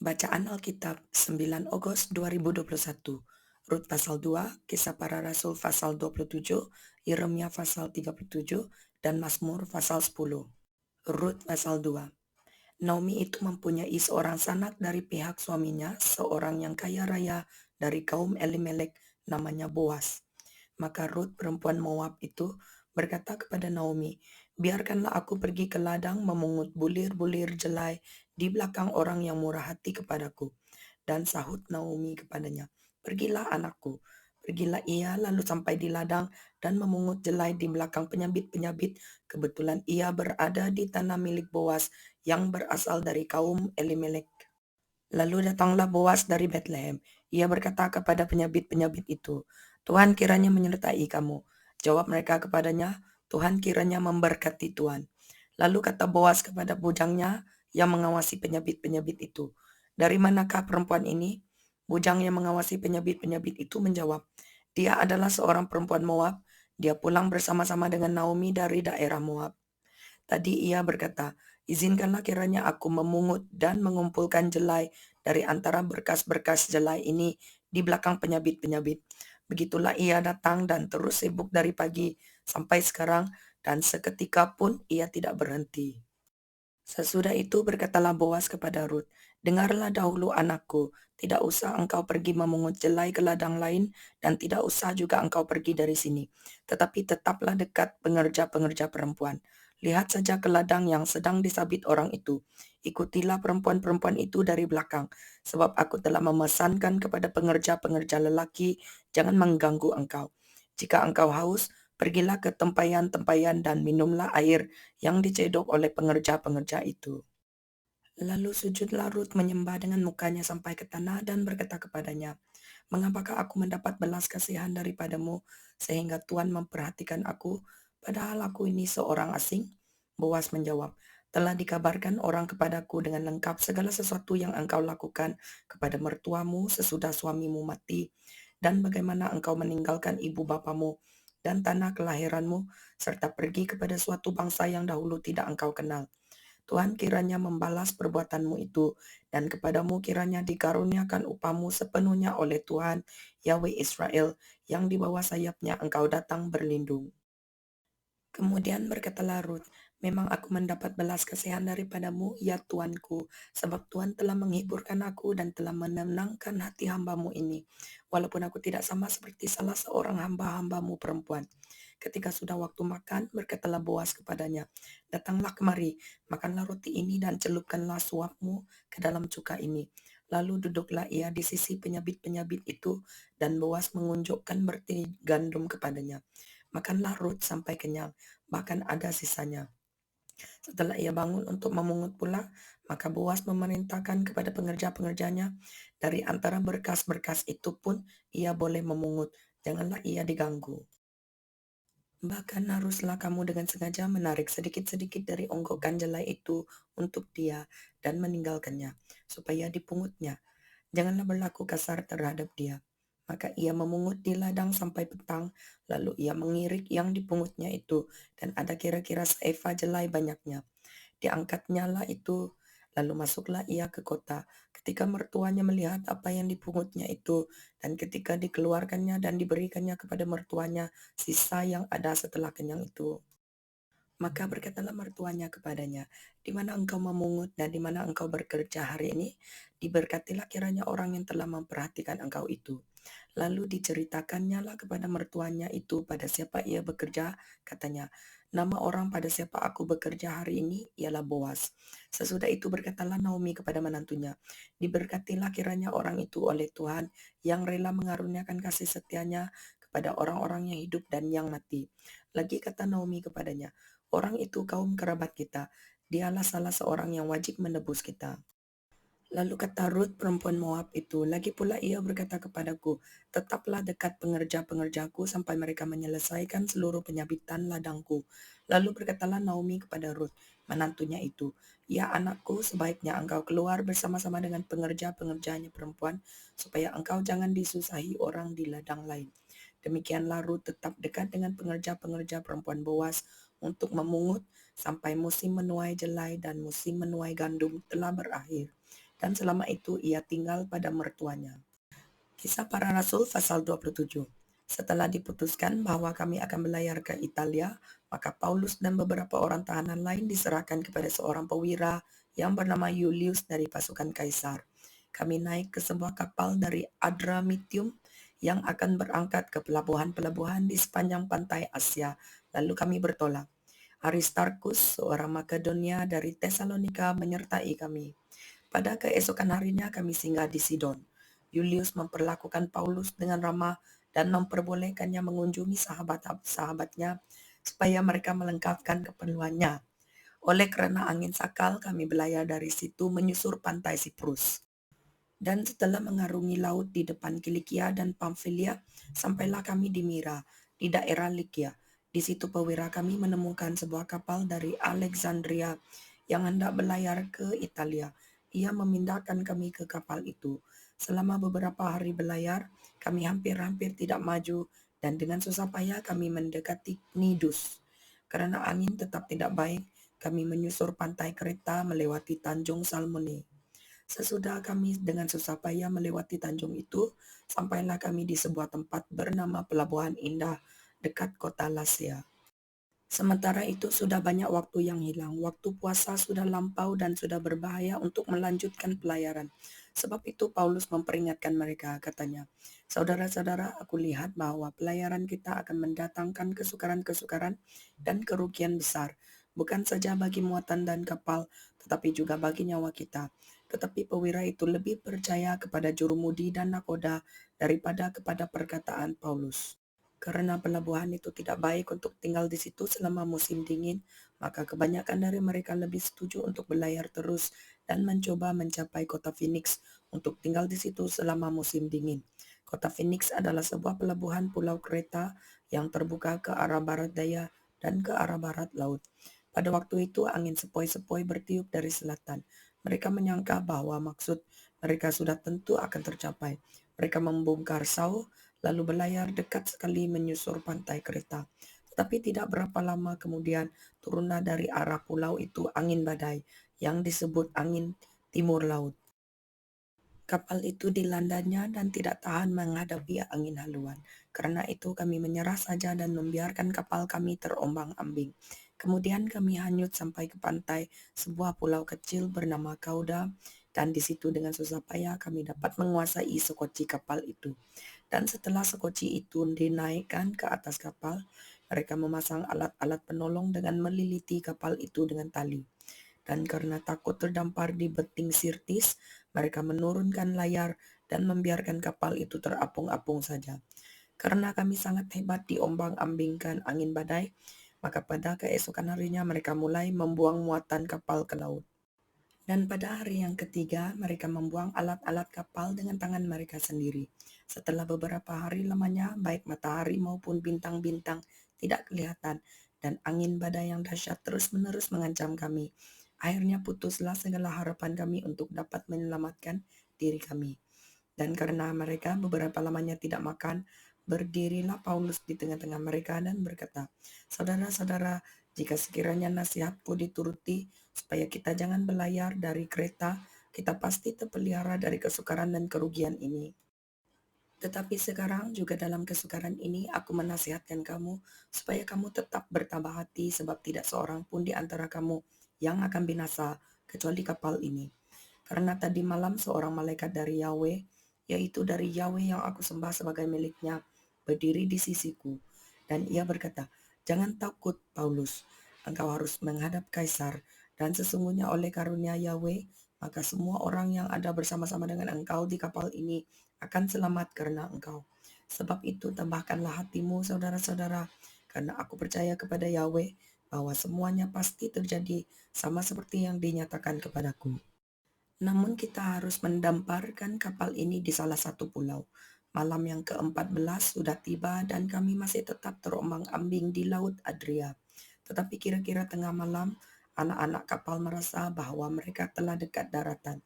Bacaan Alkitab 9 Agustus 2021. Rut pasal 2, Kisah Para Rasul pasal 27, Yeremia pasal 37, dan Mazmur pasal 10. Rut pasal 2. Naomi itu mempunyai seorang sanak dari pihak suaminya, seorang yang kaya raya dari kaum Elimelek, namanya Boas. Maka Rut perempuan Moab itu berkata kepada Naomi, "Biarkanlah aku pergi ke ladang memungut bulir-bulir jelai di belakang orang yang murah hati kepadaku." Dan sahut Naomi kepadanya, "Pergilah anakku." Pergilah ia lalu sampai di ladang dan memungut jelai di belakang penyabit-penyabit. Kebetulan ia berada di tanah milik Boas yang berasal dari kaum Elimelek. Lalu datanglah Boas dari Betlehem. Ia berkata kepada penyabit-penyabit itu, "Tuhan kiranya menyertai kamu." Jawab mereka kepadanya, "Tuhan kiranya memberkati Tuhan." Lalu kata Boas kepada bujangnya yang mengawasi penyabit-penyabit itu, "Dari manakah perempuan ini?" Bujang yang mengawasi penyabit-penyabit itu menjawab, "Dia adalah seorang perempuan Moab. Dia pulang bersama-sama dengan Naomi dari daerah Moab." Tadi ia berkata, "Izinkanlah kiranya aku memungut dan mengumpulkan jelai dari antara berkas-berkas jelai ini di belakang penyabit-penyabit." Begitulah ia datang dan terus sibuk dari pagi sampai sekarang, dan seketika pun ia tidak berhenti. Sesudah itu berkatalah Boas kepada Rut, "Dengarlah dahulu anakku, tidak usah engkau pergi memungut jelai ke ladang lain, dan tidak usah juga engkau pergi dari sini. Tetapi tetaplah dekat pengerja-pengerja perempuan. Lihat saja ke ladang yang sedang disabit orang itu. Ikutilah perempuan-perempuan itu dari belakang, sebab aku telah memesankan kepada pengerja-pengerja lelaki, jangan mengganggu engkau. Jika engkau haus, pergilah ke tempayan-tempayan dan minumlah air yang dicedok oleh pengerja-pengerja itu." Lalu sujudlah Rut menyembah dengan mukanya sampai ke tanah dan berkata kepadanya, "Mengapakah aku mendapat belas kasihan daripadamu sehingga Tuhan memperhatikan aku, padahal aku ini seorang asing?" Boas menjawab, "Telah dikabarkan orang kepadaku dengan lengkap segala sesuatu yang engkau lakukan kepada mertuamu sesudah suamimu mati, dan bagaimana engkau meninggalkan ibu bapamu dan tanah kelahiranmu, serta pergi kepada suatu bangsa yang dahulu tidak engkau kenal. Tuhan kiranya membalas perbuatanmu itu, dan kepadamu kiranya dikaruniakan upahmu sepenuhnya oleh Tuhan, Yahweh Israel, yang di bawah sayapnya engkau datang berlindung." Kemudian berkatalah Rut, "Memang aku mendapat belas kasihan daripadamu, ya Tuanku, sebab Tuhan telah menghiburkan aku dan telah menenangkan hati hambamu ini, walaupun aku tidak sama seperti salah seorang hamba-hambamu perempuan." Ketika sudah waktu makan, berkatalah Boas kepadanya, "Datanglah kemari, makanlah roti ini dan celupkanlah suapmu ke dalam cuka ini." Lalu duduklah ia di sisi penyabit-penyabit itu, dan Boas mengunjukkan berti gandum kepadanya. Makanlah Rut sampai kenyang, bahkan ada sisanya. Setelah ia bangun untuk memungut pula, maka Boas memerintahkan kepada pengerja-pengerjanya, "Dari antara berkas-berkas itu pun ia boleh memungut, janganlah ia diganggu. Bahkan haruslah kamu dengan sengaja menarik sedikit-sedikit dari onggokan jelai itu untuk dia dan meninggalkannya, supaya dipungutnya. Janganlah berlaku kasar terhadap dia." Maka ia memungut di ladang sampai petang, lalu ia mengirik yang dipungutnya itu, dan ada kira-kira seeva jelai banyaknya. Diangkatnya lah itu, lalu masuklah ia ke kota. Ketika mertuanya melihat apa yang dipungutnya itu, dan ketika dikeluarkannya dan diberikannya kepada mertuanya sisa yang ada setelah kenyang itu, maka berkatalah mertuanya kepadanya, "Di mana engkau memungut dan di mana engkau bekerja hari ini? Diberkatilah kiranya orang yang telah memperhatikan engkau itu." Lalu diceritakannya lah kepada mertuanya itu pada siapa ia bekerja, katanya, "Nama orang pada siapa aku bekerja hari ini ialah Boas." Sesudah itu berkatalah Naomi kepada menantunya, "Diberkatilah kiranya orang itu oleh Tuhan yang rela mengaruniakan kasih setianya kepada orang-orang yang hidup dan yang mati." Lagi kata Naomi kepadanya, "Orang itu kaum kerabat kita, dialah salah seorang yang wajib menebus kita." Lalu kata Rut perempuan Moab itu, "Lagi pula ia berkata kepadaku, tetaplah dekat pengerja-pengerjaku sampai mereka menyelesaikan seluruh penyabitan ladangku." Lalu berkatalah Naomi kepada Rut, menantunya itu, "Ya anakku, sebaiknya engkau keluar bersama-sama dengan pengerja-pengerjanya perempuan, supaya engkau jangan disusahi orang di ladang lain." Demikianlah Rut tetap dekat dengan pengerja-pengerja perempuan Boas untuk memungut sampai musim menuai jelai dan musim menuai gandum telah berakhir. dan selama itu ia tinggal pada mertuanya. Kisah Para Rasul pasal 27. Setelah diputuskan bahwa kami akan berlayar ke Italia, maka Paulus dan beberapa orang tahanan lain diserahkan kepada seorang perwira yang bernama Julius dari pasukan Kaisar. Kami naik ke sebuah kapal dari Adramyttium yang akan berangkat ke pelabuhan-pelabuhan di sepanjang pantai Asia, lalu kami bertolak. Aristarkus, seorang Makedonia dari Tesalonika, menyertai kami. Pada keesokan harinya kami singgah di Sidon. Julius memperlakukan Paulus dengan ramah dan memperbolehkannya mengunjungi sahabat-sahabatnya supaya mereka melengkapkan keperluannya. Oleh karena angin sakal, kami berlayar dari situ menyusur pantai Siprus. Dan setelah mengarungi laut di depan Kilikia dan Pamfilia, sampailah kami di Mira, di daerah Likia. Di situ perwira kami menemukan sebuah kapal dari Alexandria yang hendak berlayar ke Italia. Ia memindahkan kami ke kapal itu. Selama beberapa hari berlayar, kami hampir-hampir tidak maju dan dengan susah payah kami mendekati Knidus. Karena angin tetap tidak baik, kami menyusur pantai Kreta melewati Tanjung Salmone. Sesudah kami dengan susah payah melewati tanjung itu, sampailah kami di sebuah tempat bernama Pelabuhan Indah dekat kota Lasea. Sementara itu sudah banyak waktu yang hilang. Waktu puasa sudah lampau dan sudah berbahaya untuk melanjutkan pelayaran. Sebab itu Paulus memperingatkan mereka, katanya, "Saudara-saudara, aku lihat bahwa pelayaran kita akan mendatangkan kesukaran-kesukaran dan kerugian besar, bukan saja bagi muatan dan kapal, tetapi juga bagi nyawa kita." Tetapi perwira itu lebih percaya kepada jurumudi dan nakoda daripada kepada perkataan Paulus. Karena pelabuhan itu tidak baik untuk tinggal di situ selama musim dingin, maka kebanyakan dari mereka lebih setuju untuk berlayar terus dan mencoba mencapai kota Phoenix untuk tinggal di situ selama musim dingin. Kota Phoenix adalah sebuah pelabuhan pulau Kreta yang terbuka ke arah barat daya dan ke arah barat laut. Pada waktu itu angin sepoi-sepoi bertiup dari selatan. Mereka menyangka bahwa maksud mereka sudah tentu akan tercapai. Mereka membongkar sau lalu berlayar dekat sekali menyusur pantai Kreta. Tetapi tidak berapa lama kemudian turunlah dari arah pulau itu angin badai yang disebut angin timur laut. Kapal itu dilandanya dan tidak tahan menghadapi angin haluan. Karena itu kami menyerah saja dan membiarkan kapal kami terombang-ambing. Kemudian kami hanyut sampai ke pantai sebuah pulau kecil bernama Kauda, dan di situ dengan susah payah kami dapat menguasai sekoci kapal itu. Dan setelah sekoci itu dinaikkan ke atas kapal, mereka memasang alat-alat penolong dengan meliliti kapal itu dengan tali. Dan karena takut terdampar di beting Sirtis, mereka menurunkan layar dan membiarkan kapal itu terapung-apung saja. Karena kami sangat hebat diombang-ambingkan angin badai, maka pada keesokan harinya mereka mulai membuang muatan kapal ke laut. Dan pada hari yang ketiga, mereka membuang alat-alat kapal dengan tangan mereka sendiri. Setelah beberapa hari lamanya, baik matahari maupun bintang-bintang tidak kelihatan, dan angin badai yang dahsyat terus-menerus mengancam kami. Akhirnya putuslah segala harapan kami untuk dapat menyelamatkan diri kami. Dan karena mereka beberapa lamanya tidak makan, berdirilah Paulus di tengah-tengah mereka dan berkata, "Saudara-saudara, jika sekiranya nasihatku dituruti, supaya kita jangan berlayar dari Kreta, kita pasti terpelihara dari kesukaran dan kerugian ini. Tetapi sekarang juga dalam kesukaran ini aku menasihatkan kamu, supaya kamu tetap bertabah hati, sebab tidak seorang pun di antara kamu yang akan binasa, kecuali kapal ini. Karena tadi malam seorang malaikat dari Yahweh, yaitu dari Yahweh yang aku sembah sebagai miliknya, berdiri di sisiku. Dan ia berkata, 'Jangan takut, Paulus. Engkau harus menghadap Kaisar. Dan sesungguhnya oleh karunia Yahweh, maka semua orang yang ada bersama-sama dengan engkau di kapal ini akan selamat karena engkau. Sebab itu tambahkanlah hatimu, saudara-saudara, karena aku percaya kepada Yahweh bahwa semuanya pasti terjadi sama seperti yang dinyatakan kepadaku.' Namun kita harus mendamparkan kapal ini di salah satu pulau. Malam yang ke-14 sudah tiba dan kami masih tetap terombang-ambing di Laut Adria. Tetapi kira-kira tengah malam, anak-anak kapal merasa bahwa mereka telah dekat daratan.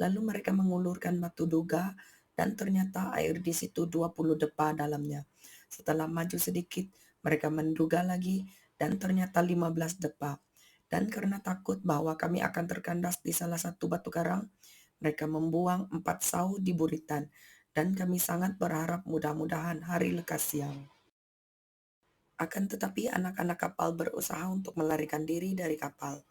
Lalu mereka mengulurkan batu duga dan ternyata air di situ 20 depa dalamnya. Setelah maju sedikit, mereka menduga lagi dan ternyata 15 depa. Dan karena takut bahwa kami akan terkandas di salah satu batu karang, Mereka membuang 4 sau di buritan, dan kami sangat berharap mudah-mudahan hari lekas siang. Akan tetapi anak-anak kapal berusaha untuk melarikan diri dari kapal.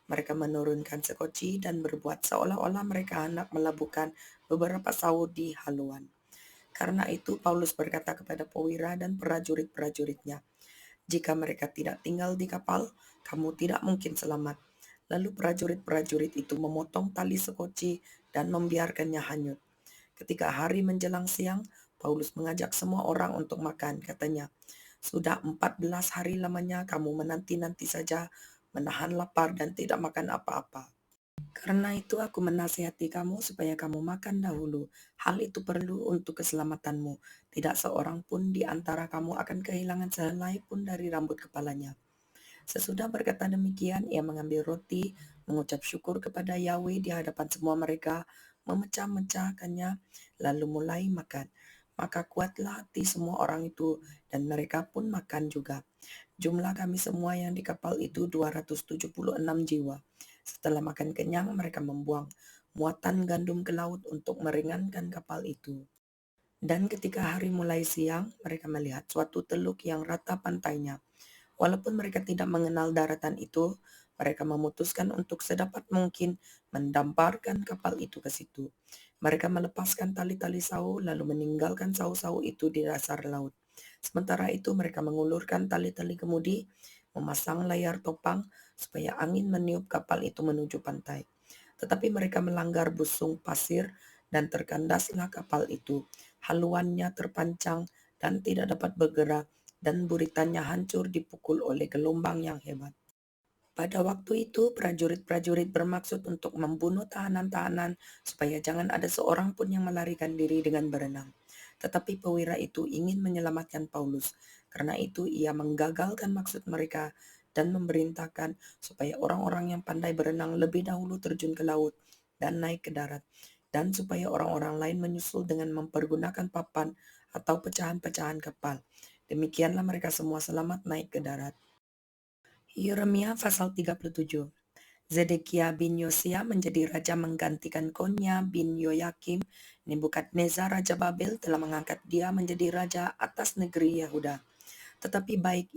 Mereka menurunkan sekoci dan berbuat seolah-olah mereka hendak melabuhkan beberapa sau di haluan. Karena itu Paulus berkata kepada pewira dan prajurit-prajuritnya, "Jika mereka tidak tinggal di kapal, kamu tidak mungkin selamat." Lalu prajurit-prajurit itu memotong tali sekoci dan membiarkannya hanyut. Ketika hari menjelang siang, Paulus mengajak semua orang untuk makan. Katanya, "Sudah 14 hari lamanya kamu menanti-nanti saja, menahan lapar dan tidak makan apa-apa. Karena itu aku menasihati kamu supaya kamu makan dahulu. Hal itu perlu untuk keselamatanmu. Tidak seorang pun di antara kamu akan kehilangan sehelai pun dari rambut kepalanya." Sesudah berkata demikian, ia mengambil roti, mengucap syukur kepada Yahweh di hadapan semua mereka, memecah-mecahkannya, lalu mulai makan. Maka kuatlah hati semua orang itu, dan mereka pun makan juga. Jumlah kami semua yang di kapal itu 276 jiwa. Setelah makan kenyang, mereka membuang muatan gandum ke laut untuk meringankan kapal itu. Dan ketika hari mulai siang, mereka melihat suatu teluk yang rata pantainya. Walaupun mereka tidak mengenal daratan itu, mereka memutuskan untuk sedapat mungkin mendamparkan kapal itu ke situ. Mereka melepaskan tali-tali sau lalu meninggalkan sau-sau itu di dasar laut. Sementara itu mereka mengulurkan tali-tali kemudi, memasang layar topang supaya angin meniup kapal itu menuju pantai. Tetapi mereka melanggar busung pasir dan terkandaslah kapal itu. Haluannya terpancang dan tidak dapat bergerak dan buritannya hancur dipukul oleh gelombang yang hebat. Pada waktu itu, prajurit-prajurit bermaksud untuk membunuh tahanan-tahanan supaya jangan ada seorang pun yang melarikan diri dengan berenang. Tetapi pewira itu ingin menyelamatkan Paulus. Karena itu ia menggagalkan maksud mereka dan memerintahkan supaya orang-orang yang pandai berenang lebih dahulu terjun ke laut dan naik ke darat. Dan supaya orang-orang lain menyusul dengan mempergunakan papan atau pecahan-pecahan kapal. Demikianlah mereka semua selamat naik ke darat. Yeremia pasal 37. Zedekia bin Yosia menjadi raja menggantikan Konya bin Yoyakim. Nebukadnezar raja Babel telah mengangkat dia menjadi raja atas negeri Yehuda. Tetapi baik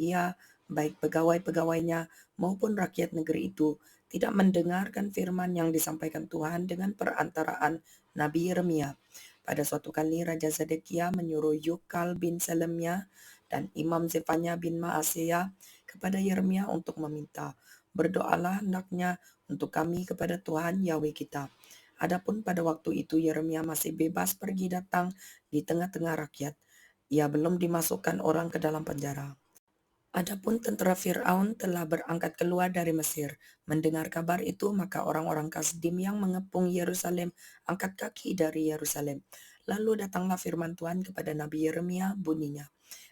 pegawai-pegawainya maupun rakyat negeri itu tidak mendengarkan firman yang disampaikan Tuhan dengan perantaraan Nabi Yeremia. Pada suatu kali Raja Zedekia menyuruh Yukal bin Selemia dan Imam Zefanya bin Maaseya kepada Yeremia untuk meminta, "Berdoalah hendaknya untuk kami kepada Tuhan Yahweh kita." Adapun pada waktu itu Yeremia masih bebas pergi datang di tengah-tengah rakyat. Ia belum dimasukkan orang ke dalam penjara. Adapun tentara Firaun telah berangkat keluar dari Mesir. Mendengar kabar itu, maka orang-orang Kasdim yang mengepung Yerusalem angkat kaki dari Yerusalem. Lalu datanglah firman Tuhan kepada Nabi Yeremia, bunyinya,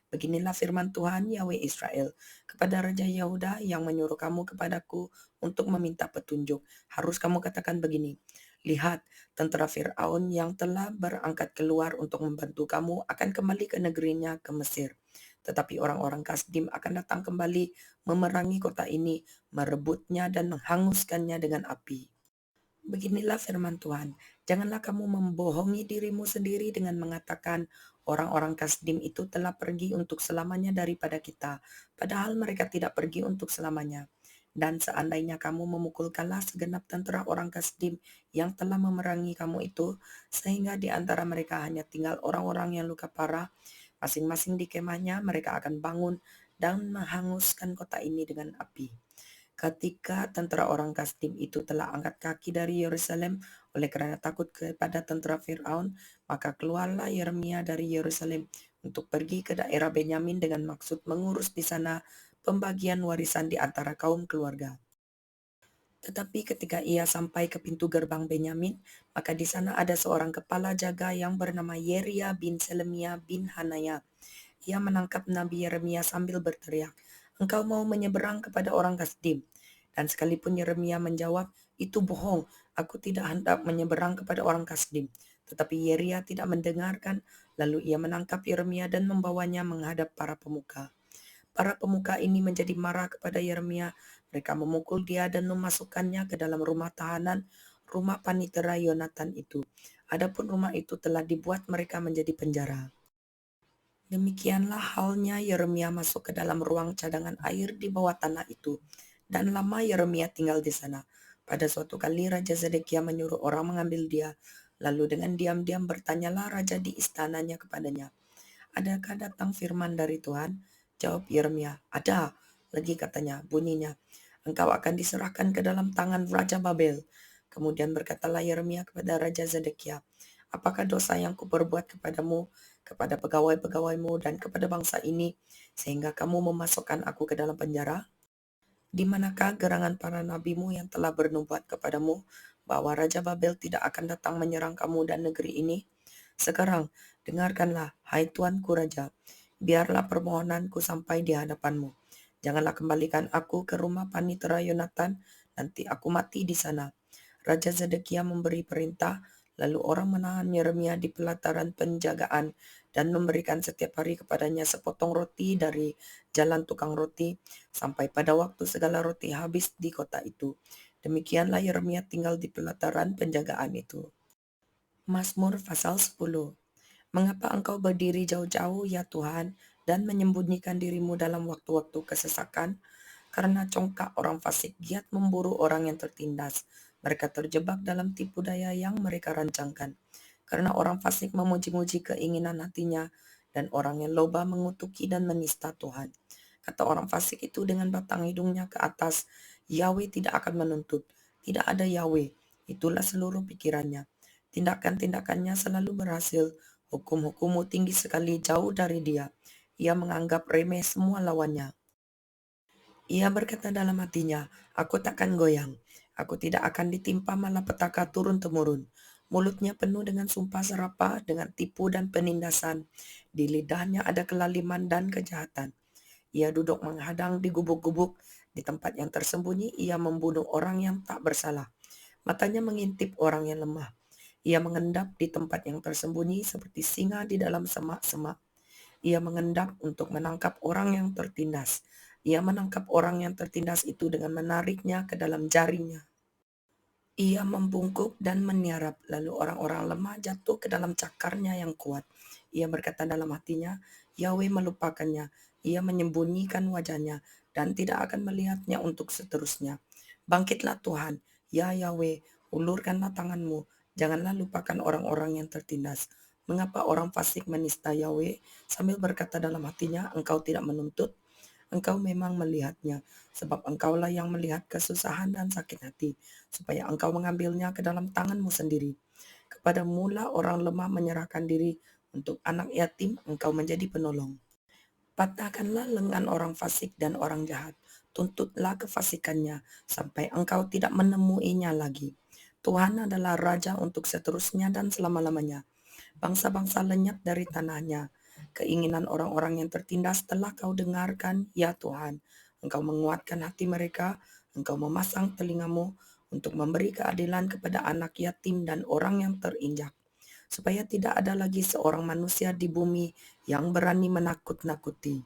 "Beginilah firman Tuhan Yahweh Israel kepada Raja Yehuda yang menyuruh kamu kepadaku untuk meminta petunjuk. Harus kamu katakan begini, lihat, tentara Firaun yang telah berangkat keluar untuk membantu kamu akan kembali ke negerinya ke Mesir. Tetapi orang-orang Kasdim akan datang kembali memerangi kota ini, merebutnya dan menghanguskannya dengan api." Beginilah firman Tuhan, "Janganlah kamu membohongi dirimu sendiri dengan mengatakan, 'Orang-orang Kasdim itu telah pergi untuk selamanya daripada kita,' padahal mereka tidak pergi untuk selamanya. Dan seandainya kamu memukul kalah segenap tentara orang Kasdim yang telah memerangi kamu itu, sehingga di antara mereka hanya tinggal orang-orang yang luka parah, masing-masing di kemahnya mereka akan bangun dan menghanguskan kota ini dengan api." Ketika tentara orang Kasdim itu telah angkat kaki dari Yerusalem oleh karena takut kepada tentara Firaun, maka keluarlah Yeremia dari Yerusalem untuk pergi ke daerah Benyamin dengan maksud mengurus di sana pembagian warisan di antara kaum keluarga. Tetapi ketika ia sampai ke pintu gerbang Benyamin, maka di sana ada seorang kepala jaga yang bernama Yeria bin Selemia bin Hanaya. Ia menangkap Nabi Yeremia sambil berteriak, "Engkau mau menyeberang kepada orang Kasdim?" Dan sekalipun Yeremia menjawab, "Itu bohong, aku tidak hendak menyeberang kepada orang Kasdim." Tetapi Yeria tidak mendengarkan, lalu ia menangkap Yeremia dan membawanya menghadap para pemuka. Para pemuka ini menjadi marah kepada Yeremia. Mereka memukul dia dan memasukkannya ke dalam rumah tahanan, rumah panitera Yonatan itu. Adapun rumah itu telah dibuat mereka menjadi penjara. Demikianlah halnya Yeremia masuk ke dalam ruang cadangan air di bawah tanah itu. Dan lama Yeremia tinggal di sana. Pada suatu kali Raja Zedekia menyuruh orang mengambil dia. Lalu dengan diam-diam bertanyalah raja di istananya kepadanya, "Adakah datang firman dari Tuhan?" Jawab Yeremia, "Ada." Lagi katanya, bunyinya, "Engkau akan diserahkan ke dalam tangan Raja Babel." Kemudian berkatalah Yeremia kepada Raja Zedekia, "Apakah dosa yang kuperbuat kepadamu, kepada pegawai-pegawaimu, dan kepada bangsa ini, sehingga kamu memasukkan aku ke dalam penjara? Di manakah gerangan para nabimu yang telah bernubuat kepadamu bahwa Raja Babel tidak akan datang menyerang kamu dan negeri ini? Sekarang dengarkanlah, hai tuanku Raja, biarlah permohonanku sampai di hadapanmu. Janganlah kembalikan aku ke rumah panitera Yonatan, nanti aku mati di sana." Raja Zedekia memberi perintah, lalu orang menahan Yeremia di pelataran penjagaan dan memberikan setiap hari kepadanya sepotong roti dari jalan tukang roti, sampai pada waktu segala roti habis di kota itu. Demikianlah Yeremia tinggal di pelataran penjagaan itu. Mazmur pasal 10. Mengapa engkau berdiri jauh-jauh, ya Tuhan, dan menyembunyikan dirimu dalam waktu-waktu kesesakan? Karena congkak orang fasik giat memburu orang yang tertindas. Mereka terjebak dalam tipu daya yang mereka rancangkan. Karena orang fasik memuji-muji keinginan hatinya, dan orang yang loba mengutuki dan menista Tuhan. Kata orang fasik itu dengan batang hidungnya ke atas, "Yahweh tidak akan menuntut. Tidak ada Yahweh." Itulah seluruh pikirannya. Tindakan-tindakannya selalu berhasil. Hukum-hukummu tinggi sekali jauh dari dia. Ia menganggap remeh semua lawannya. Ia berkata dalam hatinya, "Aku takkan goyang. Aku tidak akan ditimpa malapetaka turun-temurun." Mulutnya penuh dengan sumpah serapah, dengan tipu dan penindasan. Di lidahnya ada kelaliman dan kejahatan. Ia duduk menghadang di gubuk-gubuk. Di tempat yang tersembunyi, ia membunuh orang yang tak bersalah. Matanya mengintip orang yang lemah. Ia mengendap di tempat yang tersembunyi seperti singa di dalam semak-semak. Ia mengendap untuk menangkap orang yang tertindas. Ia menangkap orang yang tertindas itu dengan menariknya ke dalam jaringnya. Ia membungkuk dan meniarap, lalu orang-orang lemah jatuh ke dalam cakarnya yang kuat. Ia berkata dalam hatinya, Yahweh melupakannya. Ia menyembunyikan wajahnya dan tidak akan melihatnya untuk seterusnya. Bangkitlah Tuhan, ya Yahweh, ulurkanlah tanganmu. Janganlah lupakan orang-orang yang tertindas. Mengapa orang fasik menista Yahweh sambil berkata dalam hatinya, engkau tidak menuntut? Engkau memang melihatnya, sebab engkaulah yang melihat kesusahan dan sakit hati, supaya engkau mengambilnya ke dalam tanganmu sendiri. Kepada mula orang lemah menyerahkan diri, untuk anak yatim engkau menjadi penolong. Patahkanlah lengan orang fasik dan orang jahat, tuntutlah kefasikannya, sampai engkau tidak menemuinya lagi. Tuhan adalah Raja untuk seterusnya dan selama-lamanya. Bangsa-bangsa lenyap dari tanahnya. Keinginan orang-orang yang tertindas telah kau dengarkan, ya Tuhan. Engkau menguatkan hati mereka, engkau memasang telingamu untuk memberi keadilan kepada anak yatim dan orang yang terinjak, supaya tidak ada lagi seorang manusia di bumi yang berani menakut-nakuti.